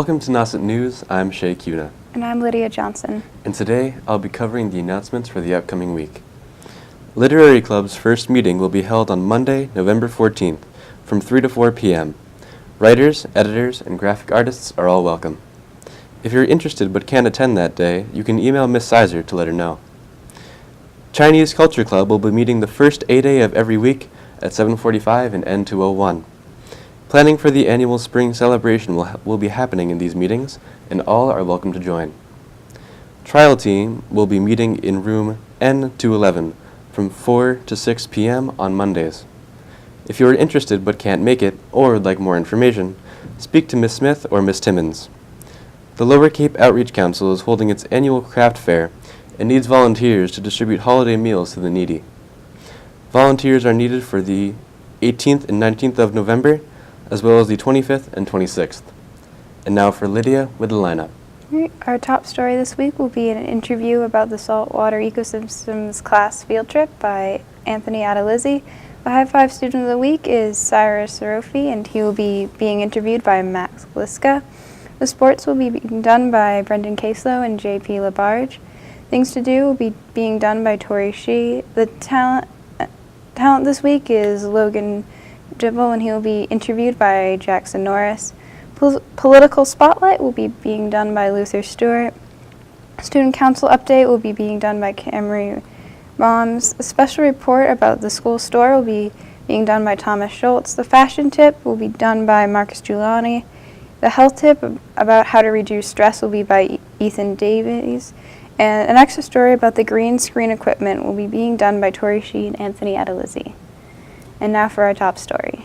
Welcome to Nauset News. I'm Shay Cuna. And I'm Lydia Johnson. And today, I'll be covering the announcements for the upcoming week. Literary Club's first meeting will be held on Monday, November 14th, from 3 to 4 p.m. Writers, editors, and graphic artists are all welcome. If you're interested but can't attend that day, you can email Miss Sizer to let her know. Chinese Culture Club will be meeting the first A-Day of every week at 7:45 in N201. Planning for the annual spring celebration will be happening in these meetings, and all are welcome to join. Trial Team will be meeting in room N211 from 4 to 6 p.m. on Mondays. If you are interested but can't make it, or would like more information, speak to Miss Smith or Miss Timmons. The Lower Cape Outreach Council is holding its annual craft fair and needs volunteers to distribute holiday meals to the needy. Volunteers are needed for the 18th and 19th of November, as well as the 25th and 26th. And now for Lydia with the lineup. Our top story this week will be an interview about the saltwater ecosystems class field trip by Anthony Adalizzi. The High Five Student of the Week is Cyrus Sarofi, and he will be being interviewed by Max Gliska. The sports will be being done by Brendan Caslow and J.P. Labarge. Things to Do will be being done by Tori Shee. The talent this week is Logan Dibble, and he will be interviewed by Jackson Norris. Political Spotlight will be being done by Luther Stewart. Student Council Update will be being done by Camry Moms. A special report about the school store will be being done by Thomas Schultz. The Fashion Tip will be done by Marcus Giuliani. The Health Tip about how to reduce stress will be by Ethan Davies. And an extra story about the green screen equipment will be being done by Tori Shee and Anthony Adalizzi. And now for our top story.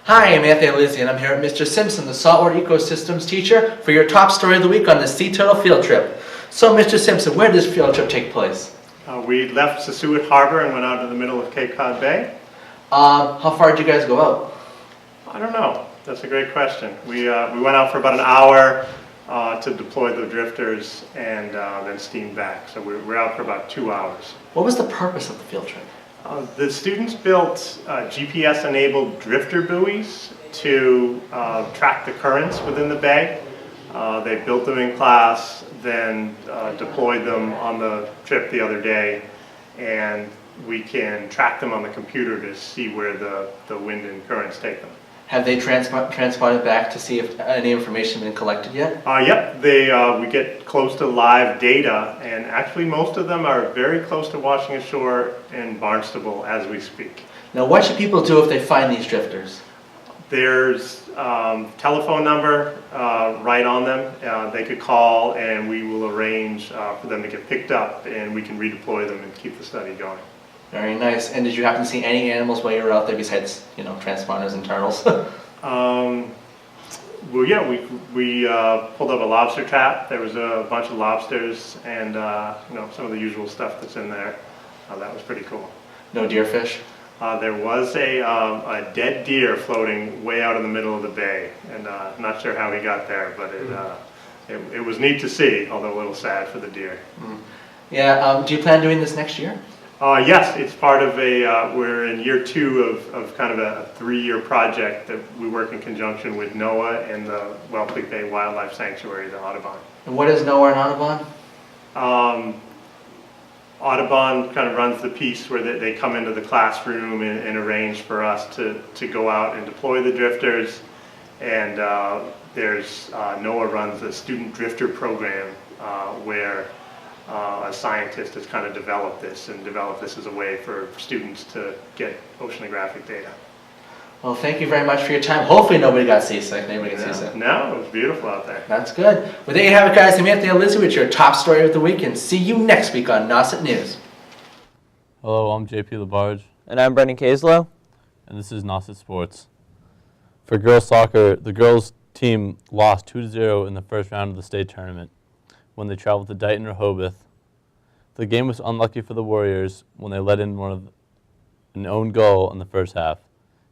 Hi, I'm Anthony Adalizzi, and I'm here with Mr. Simpson, the saltwater ecosystems teacher, for your top story of the week on the sea turtle field trip. So, Mr. Simpson, where did this field trip take place? We left Sassuat Harbor and went out to the middle of Cape Cod Bay. How far did you guys go out? I don't know. That's a great question. We went out for about an hour to deploy the drifters and then steamed back. So we're out for about 2 hours. What was the purpose of the field trip? The students built GPS-enabled drifter buoys to track the currents within the bay. They built them in class, then deployed them on the trip the other day, and we can track them on the computer to see where the wind and currents take them. Have they transponded back to see if any information has been collected yet? Yep, we get close to live data, and actually most of them are very close to washing ashore in Barnstable as we speak. Now, what should people do if they find these drifters? There's telephone number right on them. They could call, and we will arrange for them to get picked up, and we can redeploy them and keep the study going. Very nice. And did you happen to see any animals while you were out there besides, transponders and turtles? Well, yeah, we pulled up a lobster trap. There was a bunch of lobsters and some of the usual stuff that's in there. That was pretty cool. No deerfish? There was a dead deer floating way out in the middle of the bay, and not sure how he got there, but it was neat to see, although a little sad for the deer. Yeah. Do you plan on doing this next year? Yes, it's part of we're in year 2 of kind of a 3-year project that we work in conjunction with NOAA and the Wellfleet Bay Wildlife Sanctuary, the Audubon. And what is NOAA and Audubon? Audubon kind of runs the piece where they come into the classroom and arrange for us to go out and deploy the drifters. And there's NOAA runs a student drifter program where a scientist has kind of developed this as a way for students to get oceanographic data. Well, thank you very much for your time. Hopefully nobody got seasick. Nobody got seasick. No, it was beautiful out there. That's good. Well, there you have it, guys. I'm Anthony Adalizzi with your top story of the week, and see you next week on Nauset News. Hello, I'm J.P. Labarge. And I'm Brendan Caslow. And this is Nauset Sports. For girls soccer, the girls team lost 2-0 in the first round of the state tournament when they traveled to Dighton Rehoboth. The game was unlucky for the Warriors when they let in an own goal in the first half.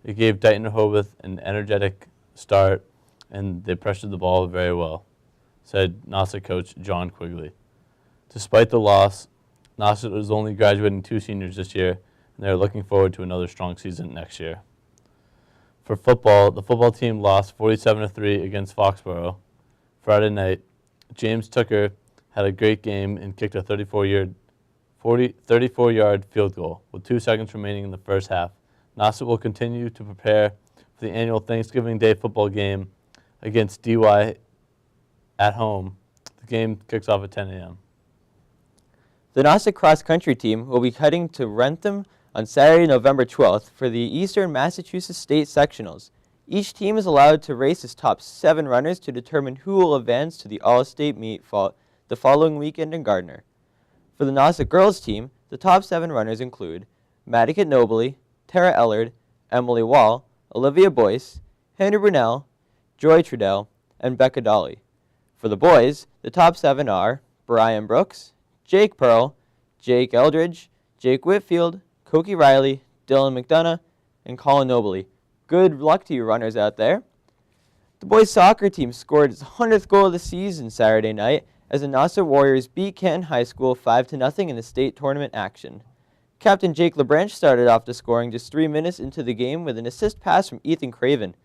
It gave Dighton Rehoboth an energetic start, and they pressured the ball very well, said Nauset coach John Quigley. Despite the loss, Nauset was only graduating 2 seniors this year, and they are looking forward to another strong season next year. For football, the football team lost 47-3 against Foxborough Friday night. James Tucker had a great game and kicked a 34-yard field goal with 2 seconds remaining in the first half. Nauset will continue to prepare for the annual Thanksgiving Day football game against DY at home. The game kicks off at 10 a.m. The Nauset cross-country team will be heading to Wrentham on Saturday, November 12th for the Eastern Massachusetts State Sectionals. Each team is allowed to race its top 7 runners to determine who will advance to the All-State meet the following weekend in Gardner. For the Nauset girls team, the top 7 runners include Madikat Nobley, Tara Ellard, Emily Wall, Olivia Boyce, Henry Brunel, Joy Trudell, and Becca Dolly. For the boys, the top 7 are Brian Brooks, Jake Pearl, Jake Eldridge, Jake Whitfield, Koki Riley, Dylan McDonough, and Colin Nobley. Good luck to you runners out there. The boys soccer team scored its 100th goal of the season Saturday night as the Nauset Warriors beat Canton High School 5-0 in the state tournament action. Captain Jake LeBranch started off the scoring just 3 minutes into the game with an assist pass from Ethan Craven.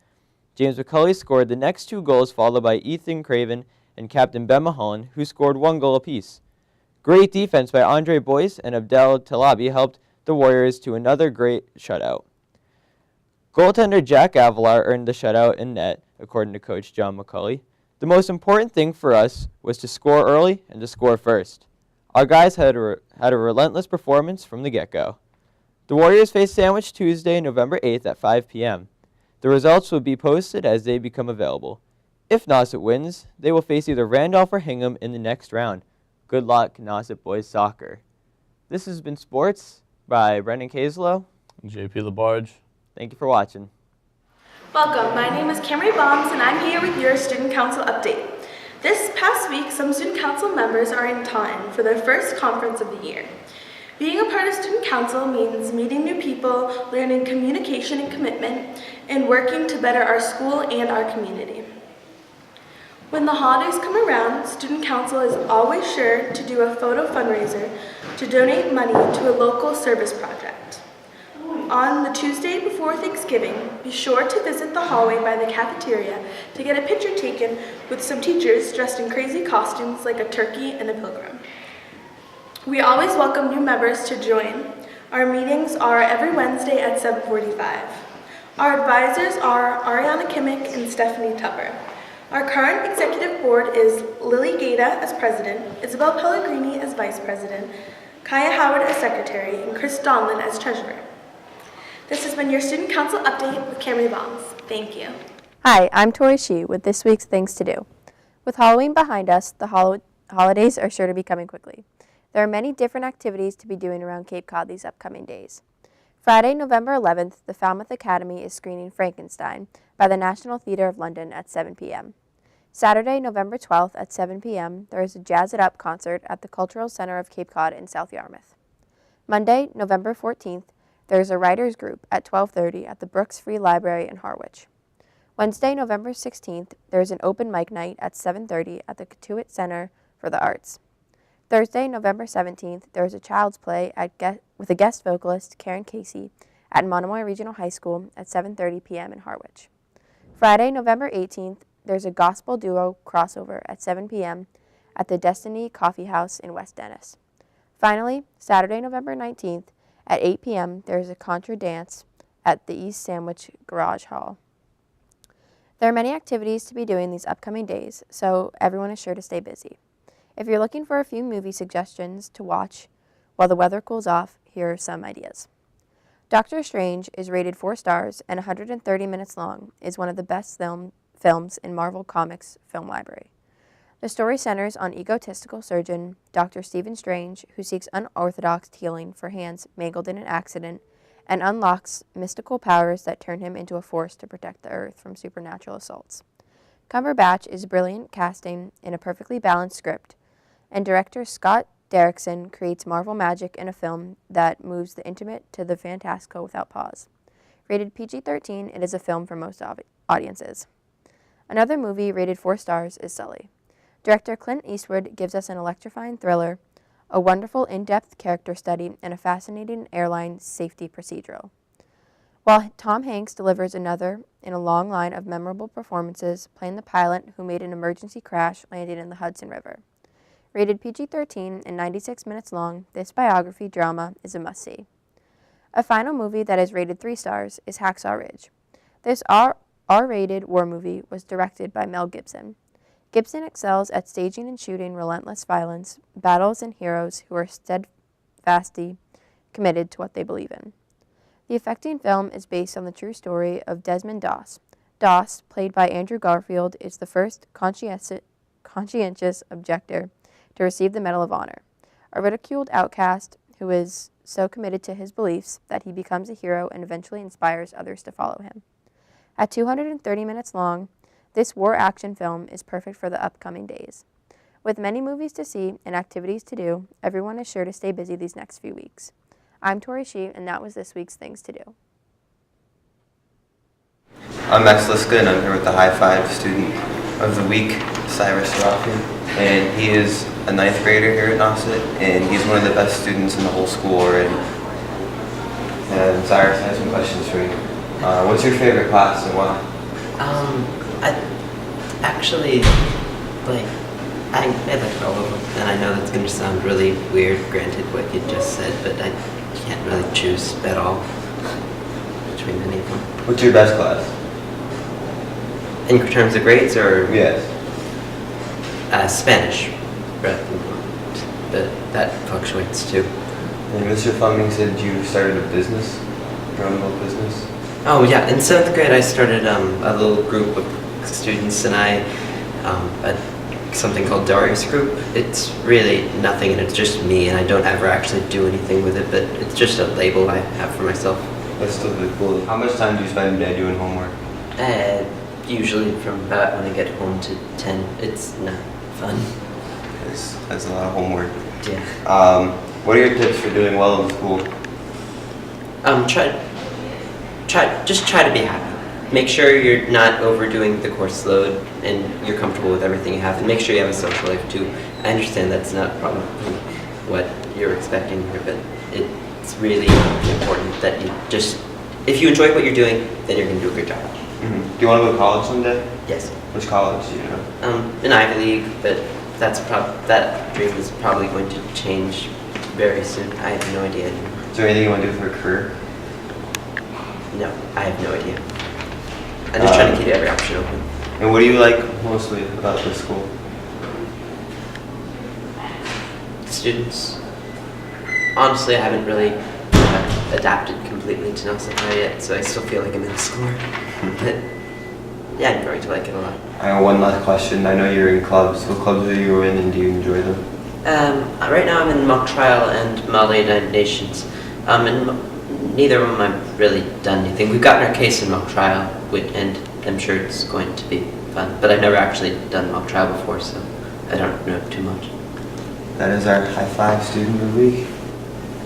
James McCulley scored the next 2 goals, followed by Ethan Craven and Captain Ben Mahalan, who scored 1 goal apiece. Great defense by Andre Boyce and Abdel Talabi helped the Warriors to another great shutout. Goaltender Jack Avalar earned the shutout in net, according to Coach John McCulley. The most important thing for us was to score early and to score first. Our guys had a relentless performance from the get-go. The Warriors face Sandwich Tuesday, November 8th at 5 p.m. The results will be posted as they become available. If Nauset wins, they will face either Randolph or Hingham in the next round. Good luck, Nauset boys soccer. This has been Sports by Brendan Caslow. JP LaBarge. Thank you for watching. Welcome, my name is Camry Bombs and I'm here with your Student Council update. This past week, some Student Council members are in Taunton for their first conference of the year. Being a part of Student Council means meeting new people, learning communication and commitment, and working to better our school and our community. When the holidays come around, Student Council is always sure to do a photo fundraiser to donate money to a local service project. On the Tuesday before Thanksgiving, be sure to visit the hallway by the cafeteria to get a picture taken with some teachers dressed in crazy costumes like a turkey and a pilgrim. We always welcome new members to join. Our meetings are every Wednesday at 7:45. Our advisors are Ariana Kimmick and Stephanie Tupper. Our current executive board is Lily Gata as president, Isabel Pellegrini as vice president, Kaya Howard as secretary, and Chris Donlin as treasurer. This has been your Student Council update with Camry Bombs. Thank you. Hi, I'm Tori Shee with this week's Things to Do. With Halloween behind us, the holidays are sure to be coming quickly. There are many different activities to be doing around Cape Cod these upcoming days. Friday, November 11th, the Falmouth Academy is screening Frankenstein by the National Theatre of London at 7 p.m. Saturday, November 12th at 7 p.m., there is a Jazz It Up concert at the Cultural Center of Cape Cod in South Yarmouth. Monday, November 14th, there is a writers group at 12:30 at the Brooks Free Library in Harwich. Wednesday, November 16th, there is an open mic night at 7:30 at the Catuit Center for the Arts. Thursday, November 17th, there is a child's play with a guest vocalist, Karen Casey, at Monomoy Regional High School at 7:30 p.m. in Harwich. Friday, November 18th, there's a gospel duo crossover at 7 p.m. at the Destiny Coffee House in West Dennis. Finally, Saturday, November 19th, at 8 p.m., there is a contra dance at the East Sandwich Garage Hall. There are many activities to be doing these upcoming days, so everyone is sure to stay busy. If you're looking for a few movie suggestions to watch while the weather cools off, here are some ideas. Doctor Strange is rated 4 stars and 130 minutes long, is one of the best films in Marvel Comics film library. The story centers on egotistical surgeon Dr. Stephen Strange, who seeks unorthodox healing for hands mangled in an accident and unlocks mystical powers that turn him into a force to protect the Earth from supernatural assaults. Cumberbatch is brilliant casting in a perfectly balanced script, and director Scott Derrickson creates Marvel magic in a film that moves the intimate to the fantastical without pause. Rated PG-13, it is a film for most audiences. Another movie rated 4 stars is Sully. Director Clint Eastwood gives us an electrifying thriller, a wonderful in-depth character study, and a fascinating airline safety procedural. while Tom Hanks delivers another in a long line of memorable performances playing the pilot who made an emergency crash landing in the Hudson River. Rated PG-13 and 96 minutes long, this biography drama is a must-see. A final movie that is rated 3 stars is Hacksaw Ridge. This R-rated war movie was directed by Mel Gibson. Gibson excels at staging and shooting relentless violence, battles, and heroes who are steadfastly committed to what they believe in. The affecting film is based on the true story of Desmond Doss. Doss, played by Andrew Garfield, is the first conscientious objector to receive the Medal of Honor, a ridiculed outcast who is so committed to his beliefs that he becomes a hero and eventually inspires others to follow him. At 230 minutes long, this war action film is perfect for the upcoming days. With many movies to see and activities to do, everyone is sure to stay busy these next few weeks. I'm Tori Shee, and that was this week's Things to Do. I'm Max Liska, and I'm here with the High Five Student of the Week, Cyrus Rafi. And he is a 9th grader here at Nauset, and he's one of the best students in the whole school already. And Cyrus, I have some questions for you. What's your favorite class and why? I like all of them, and I know that's going to sound really weird, granted what you just said, but I can't really choose at all between any of them. What's your best class? In terms of grades, or? Yes. Spanish, but that fluctuates too. And Mr. Fleming said you started a business, your own little business? Oh yeah, in 7th grade I started a little group of students, and something called Darius Group. It's really nothing, and it's just me, and I don't ever actually do anything with it, but it's just a label I have for myself. That's still good. Cool. How much time do you spend a day doing homework? Usually from about when I get home to 10. It's not fun. That's a lot of homework. Yeah. What are your tips for doing well in school? Try to be happy. Make sure you're not overdoing the course load and you're comfortable with everything you have, and make sure you have a social life too. I understand that's not probably what you're expecting here, but it's really important that if you enjoy what you're doing, then you're going to do a good job. Mm-hmm. Do you want to go to college someday? Yes. Which college do you know? An Ivy League, but that dream is probably going to change very soon. I have no idea anymore. Is there anything you want to do for a career? No, I have no idea. I'm just trying to keep every option open. And what do you like mostly about this school? Students. Honestly, I haven't really adapted completely to Nauset yet, so I still feel like I'm in school. But yeah, I'm going to like it a lot. I have one last question. I know you're in clubs. What clubs are you in, and do you enjoy them? Right now I'm in mock trial and Model United Nations. And neither of them I've really done anything. We've gotten our case in mock trial, and I'm sure it's going to be fun. But I've never actually done mock trial before, so I don't know too much. That is our High Five Student of the Week.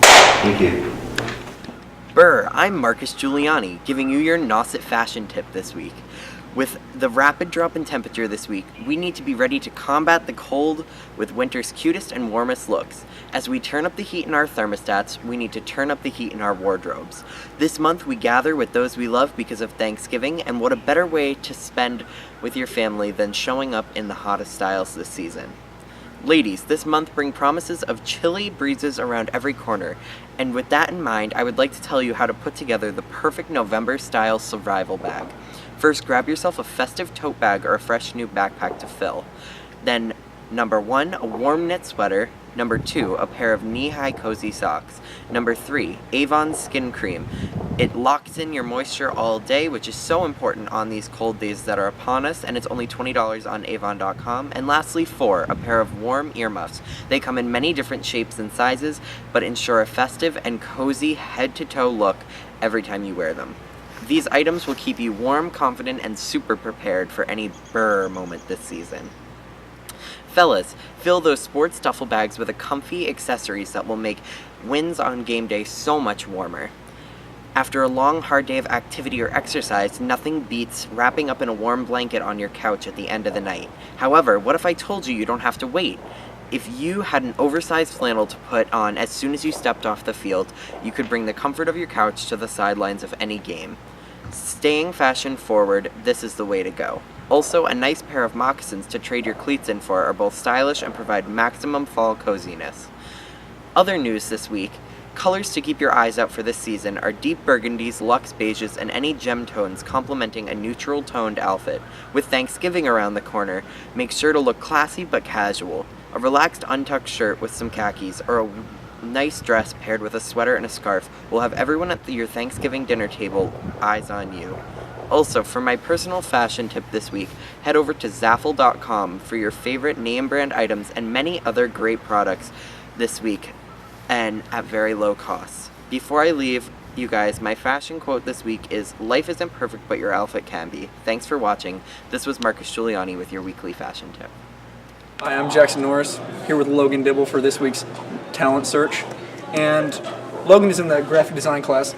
Thank you. Brr, I'm Marcus Giuliani, giving you your Nauset fashion tip this week. With the rapid drop in temperature this week, we need to be ready to combat the cold with winter's cutest and warmest looks. As we turn up the heat in our thermostats, we need to turn up the heat in our wardrobes. This month we gather with those we love because of Thanksgiving, and what a better way to spend with your family than showing up in the hottest styles this season. Ladies, this month bring promises of chilly breezes around every corner, and with that in mind, I would like to tell you how to put together the perfect November-style survival bag. First, grab yourself a festive tote bag or a fresh new backpack to fill. Then, number 1, a warm knit sweater. Number 2, a pair of knee-high cozy socks. Number 3, Avon skin cream. It locks in your moisture all day, which is so important on these cold days that are upon us, and it's only $20 on avon.com. And lastly, 4, a pair of warm earmuffs. They come in many different shapes and sizes, but ensure a festive and cozy head-to-toe look every time you wear them. These items will keep you warm, confident, and super prepared for any brr moment this season. Fellas, fill those sports duffel bags with comfy accessories that will make wins on game day so much warmer. After a long, hard day of activity or exercise, nothing beats wrapping up in a warm blanket on your couch at the end of the night. However, what if I told you you don't have to wait? If you had an oversized flannel to put on as soon as you stepped off the field, you could bring the comfort of your couch to the sidelines of any game. Staying fashion forward, this is the way to go. Also, a nice pair of moccasins to trade your cleats in for are both stylish and provide maximum fall coziness. Other news this week: colors to keep your eyes out for this season are deep burgundies, luxe beiges, and any gem tones complementing a neutral toned outfit. With Thanksgiving around the corner, make sure to look classy but casual. A relaxed untucked shirt with some khakis or a nice dress paired with a sweater and a scarf will have everyone at your Thanksgiving dinner table eyes on you. Also, for my personal fashion tip this week, head over to Zaffle.com for your favorite name brand items and many other great products this week and at very low costs. Before I leave, you guys, my fashion quote this week is, "Life isn't perfect, but your outfit can be." Thanks for watching. This was Marcus Giuliani with your weekly fashion tip. Hi, I'm Jackson Norris, here with Logan Dibble for this week's talent search. And Logan is in the graphic design class.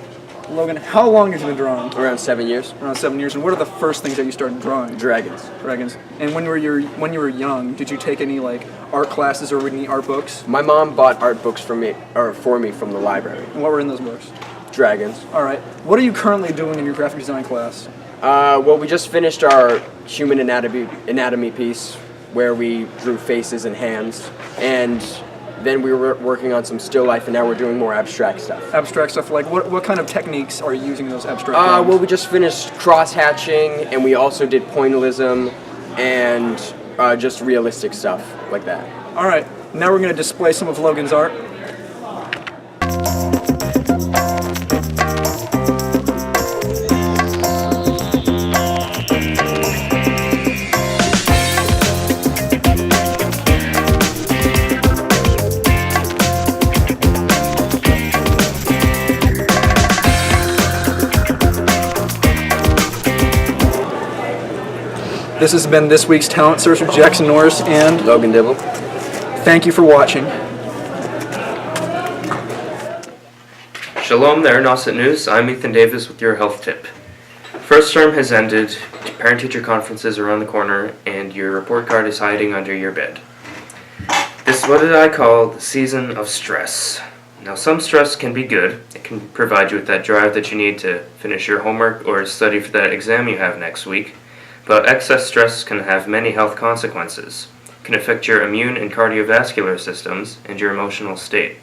Logan, how long have you been drawing? Around 7 years. Around 7 years. And what are the first things that you started drawing? Dragons. Dragons. And when you were young, did you take any like art classes or read any art books? My mom bought art books for me from the library. And what were in those books? Dragons. All right. What are you currently doing in your graphic design class? Well, we just finished our human anatomy piece where we drew faces and hands, and then we were working on some still life, and now we're doing more abstract stuff. Abstract stuff, like what kind of techniques are you using in those abstract drawings? Well, we just finished cross-hatching, and we also did pointillism, and just realistic stuff like that. All right, now we're going to display some of Logan's art. This has been this week's Talent Search with Jackson Norris and Logan Dibble. Thank you for watching. Shalom there, Nauset News. I'm Ethan Davis with your health tip. First term has ended, parent-teacher conferences are around the corner, and your report card is hiding under your bed. This is what I call the season of stress. Now, some stress can be good. It can provide you with that drive that you need to finish your homework or study for that exam you have next week. But excess stress can have many health consequences. It can affect your immune and cardiovascular systems and your emotional state.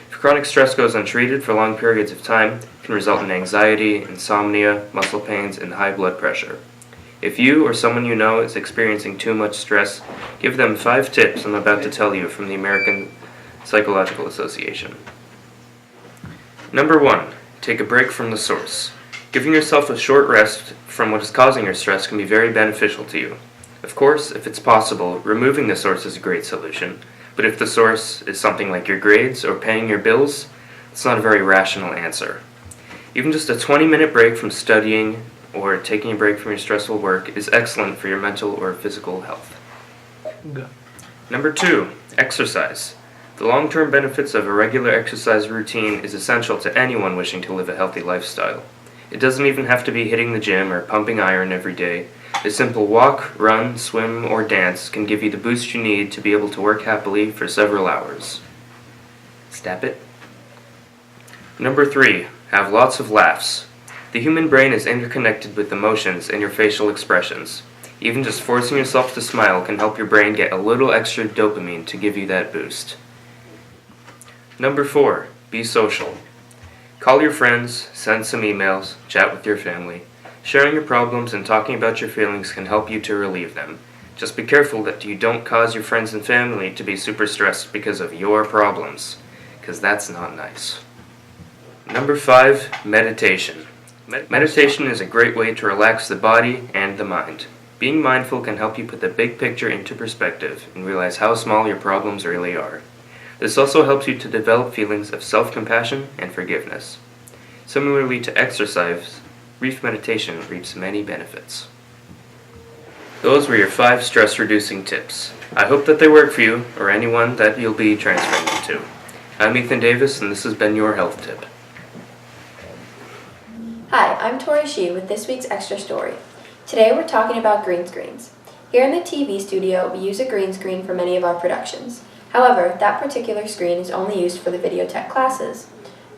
If chronic stress goes untreated for long periods of time, it can result in anxiety, insomnia, muscle pains, and high blood pressure. If you or someone you know is experiencing too much stress, give them 5 tips I'm about to tell you from the American Psychological Association. Number 1, take a break from the source. Giving yourself a short rest from what is causing your stress can be very beneficial to you. Of course, if it's possible, removing the source is a great solution, but if the source is something like your grades or paying your bills, it's not a very rational answer. Even just a 20-minute break from studying or taking a break from your stressful work is excellent for your mental or physical health. Number 2, exercise. The long-term benefits of a regular exercise routine is essential to anyone wishing to live a healthy lifestyle. It doesn't even have to be hitting the gym or pumping iron every day. A simple walk, run, swim, or dance can give you the boost you need to be able to work happily for several hours. Step it. Number 3, have lots of laughs. The human brain is interconnected with emotions and your facial expressions. Even just forcing yourself to smile can help your brain get a little extra dopamine to give you that boost. Number 4, be social. Call your friends, send some emails, chat with your family. Sharing your problems and talking about your feelings can help you to relieve them. Just be careful that you don't cause your friends and family to be super stressed because of your problems, because that's not nice. Number 5, meditation. Meditation is a great way to relax the body and the mind. Being mindful can help you put the big picture into perspective and realize how small your problems really are. This also helps you to develop feelings of self-compassion and forgiveness. Similarly to exercise, brief meditation reaps many benefits. Those were your 5 stress-reducing tips. I hope that they work for you or anyone that you'll be transferring them to. I'm Ethan Davis, and this has been your health tip. Hi, I'm Tori Shee with this week's Extra Story. Today we're talking about green screens. Here in the TV studio, we use a green screen for many of our productions. However, that particular screen is only used for the video tech classes.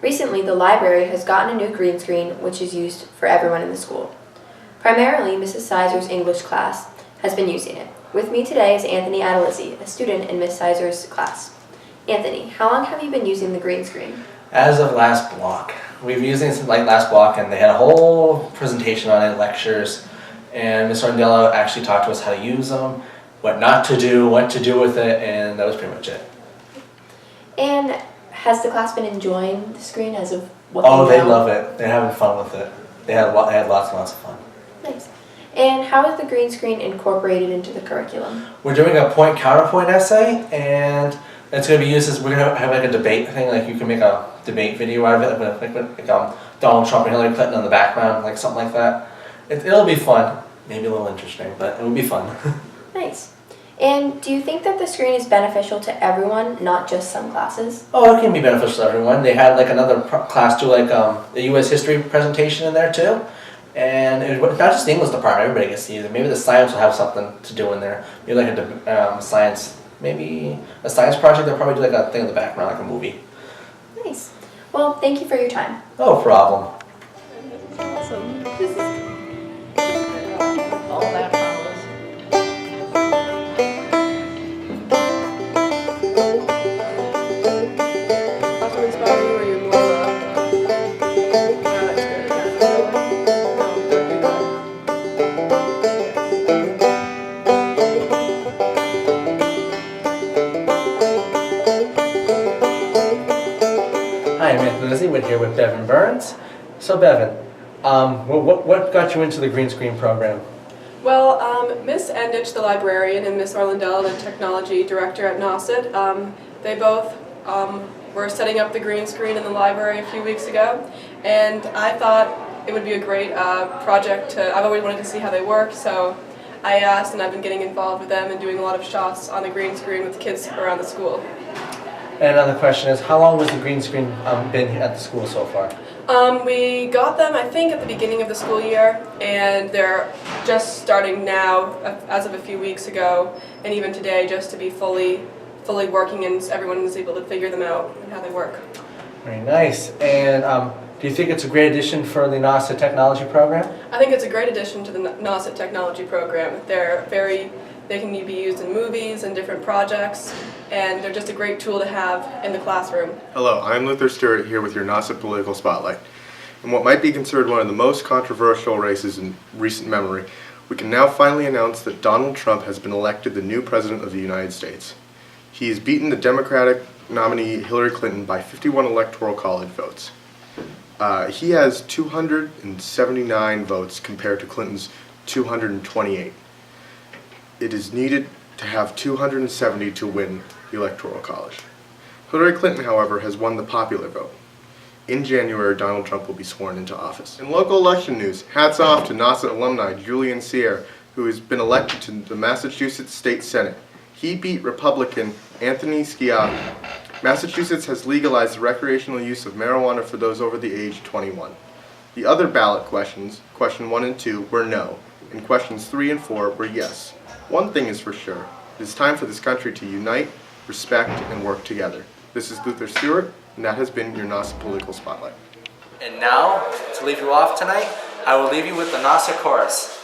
Recently, the library has gotten a new green screen which is used for everyone in the school. Primarily, Mrs. Sizer's English class has been using it. With me today is Anthony Adalizzi, a student in Miss Sizer's class. Anthony, how long have you been using the green screen? As of last block. We've been using it since like last block, and they had a whole presentation on it, lectures, and Ms. Rondello actually talked to us how to use them, what not to do, what to do with it, and that was pretty much it. And has the class been enjoying the screen as of what they know? love it. They're having fun with it. They had lots and lots of fun. Nice. And how is the green screen incorporated into the curriculum? We're doing a point-counterpoint essay, and it's going to be used as, we're going to have like a debate thing, like you can make a debate video out of it, like Donald Trump and Hillary Clinton in the background, like something like that. It'll be fun, maybe a little interesting, but it will be fun. Nice. And do you think that the screen is beneficial to everyone, not just some classes? Oh, it can be beneficial to everyone. They had like another class do like the U.S. history presentation in there too. And it was not just the English department, everybody gets to use it. Maybe the science will have something to do in there. Maybe like a science, maybe a science project. They'll probably do like a thing in the background, like a movie. Nice. Well, thank you for your time. No problem. Awesome. All that Hi, I'm Anthony Lizzie. We're here with Bevan Burns. So Bevan, what got you into the green screen program? Well, Miss Endich, the librarian, and Miss Orlandello, the technology director at Nauset, they both were setting up the green screen in the library a few weeks ago, and I thought it would be a great project. I've always wanted to see how they work, so I asked, and I've been getting involved with them and doing a lot of shots on the green screen with kids around the school. And another question is, how long was the green screen been at the school so far? We got them, I think, at the beginning of the school year, and they're just starting now, as of a few weeks ago, and even today, just to be fully working, and everyone is able to figure them out and how they work. Very nice. And do you think it's a great addition for the Nauset technology program? I think it's a great addition to the Nauset technology program. They can be used in movies and different projects, and they're just a great tool to have in the classroom. Hello, I'm Luther Stewart here with your Nauset Political Spotlight. In what might be considered one of the most controversial races in recent memory, we can now finally announce that Donald Trump has been elected the new President of the United States. He has beaten the Democratic nominee Hillary Clinton by 51 Electoral College votes. He has 279 votes compared to Clinton's 228. It is needed to have 270 to win the Electoral College. Hillary Clinton, however, has won the popular vote. In January, Donald Trump will be sworn into office. In local election news, hats off to Nauset alumni Julian Sierra, who has been elected to the Massachusetts State Senate. He beat Republican Anthony Sciatti. Massachusetts has legalized the recreational use of marijuana for those over the age of 21. The other ballot questions, question 1 and 2, were no, and questions 3 and 4 were yes. One thing is for sure, it is time for this country to unite, respect, and work together. This is Luther Stewart, and that has been your Nauset Political Spotlight. And now, to leave you off tonight, I will leave you with the Nauset chorus.